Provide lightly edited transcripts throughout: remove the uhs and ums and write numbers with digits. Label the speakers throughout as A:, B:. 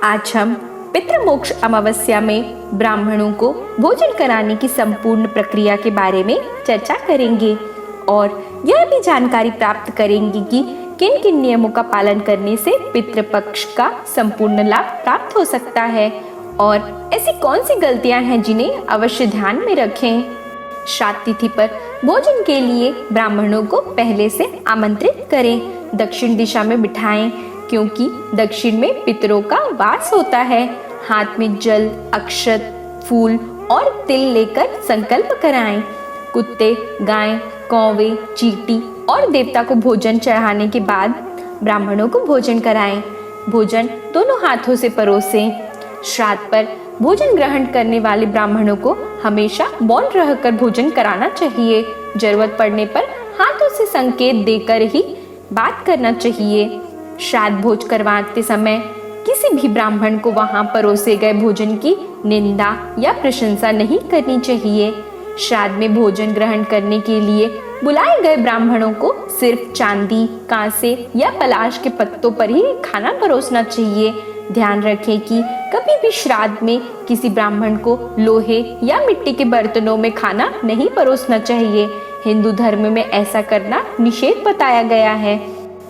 A: आज हम पितृमोक्ष अमावस्या में ब्राह्मणों को भोजन कराने की संपूर्ण प्रक्रिया के बारे में चर्चा करेंगे और यह भी जानकारी प्राप्त करेंगे कि किन किन नियमों का पालन करने से पितृपक्ष का संपूर्ण लाभ प्राप्त हो सकता है और ऐसी कौन सी गलतियां हैं जिन्हें अवश्य ध्यान में रखें। श्राद्ध तिथि पर भोजन के लिए ब्राह्मणों को पहले से आमंत्रित करें, दक्षिण दिशा में बिठाएं क्योंकि दक्षिण में पितरों का वास होता है। हाथ में जल, अक्षत, फूल और तिल लेकर संकल्प कराएं। कुत्ते, गाय, कौवे, चींटी और देवता को भोजन चढ़ाने के बाद ब्राह्मणों को भोजन कराएं। भोजन दोनों हाथों से परोसें। श्राद्ध पर भोजन ग्रहण करने वाले ब्राह्मणों को हमेशा मौन रहकर भोजन कराना चाहिए। जरूरत पड़ने पर हाथों से संकेत देकर ही बात करना चाहिए। श्राद्ध भोज करवाते समय किसी भी ब्राह्मण को वहां परोसे गए भोजन की निंदा या प्रशंसा नहीं करनी चाहिए। श्राद्ध में भोजन ग्रहण करने के लिए बुलाए गए ब्राह्मणों को सिर्फ चांदी, कांसे या पलाश के पत्तों पर ही खाना परोसना चाहिए। ध्यान रखें कि कभी भी श्राद्ध में किसी ब्राह्मण को लोहे या मिट्टी के बर्तनों में खाना नहीं परोसना चाहिए। हिंदू धर्म में ऐसा करना निषेध बताया गया है।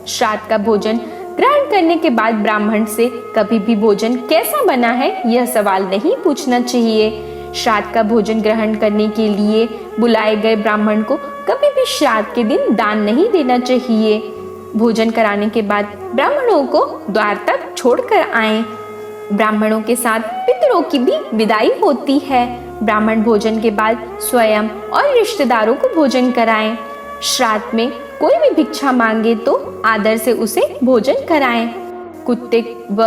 A: श्राद्ध का भोजन ग्रहण करने के बाद ब्राह्मण से कभी भी भोजन कैसा बना है यह सवाल नहीं पूछना चाहिए। श्राद्ध का भोजन ग्रहण करने के लिए बुलाए गए ब्राह्मण को कभी भी श्राद्ध के दिन दान नहीं देना चाहिए। भोजन कराने के बाद ब्राह्मणों को द्वार तक छोड़कर आएं। ब्राह्मणों के साथ पितरों की भी विदाई होती है। ब्राह्मण भोजन के बाद स्वयं और रिश्तेदारों को भोजन कराएं। श्राद्ध में कोई भी भिक्षा मांगे तो आदर से उसे भोजन कराएं। कुत्ते व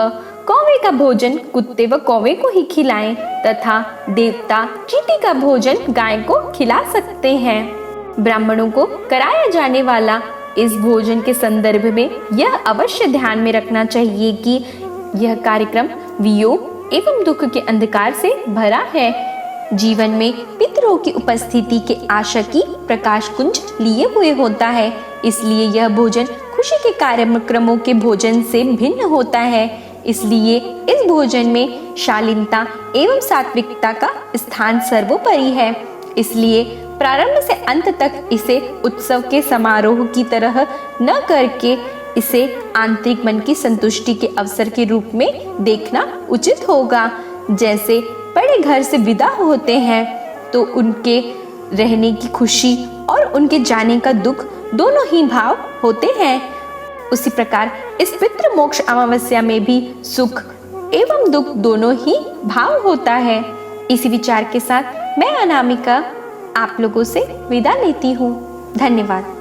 A: कौवे का भोजन कुत्ते व कौवे को ही खिलाएं तथा देवता, चींटी का भोजन गाय को खिला सकते हैं। ब्राह्मणों को कराया जाने वाला इस भोजन के संदर्भ में यह अवश्य ध्यान में रखना चाहिए कि यह कार्यक्रम वियोग एवं दुख के अंधकार से भरा है। जीवन में पितरों की उपस्थिति के आशा की प्रकाश कुंज लिए हुए होता है, इसलिए यह भोजन खुशी के कार्यक्रमों के भोजन से भिन्न होता है। इसलिए इस भोजन में शालीनता एवं सात्विकता का स्थान सर्वोपरि है। इसलिए प्रारंभ से अंत तक इसे उत्सव के समारोह की तरह न करके इसे आंतरिक मन की संतुष्टि के अवसर के रूप में देखना उचित होगा। जैसे बड़े घर से विदा होते हैं तो उनके रहने की खुशी और उनके जाने का दुख दोनों ही भाव होते हैं, उसी प्रकार इस पितृमोक्ष अमावस्या में भी सुख एवं दुख दोनों ही भाव होता है। इसी विचार के साथ मैं अनामिका आप लोगों से विदा लेती हूँ। धन्यवाद।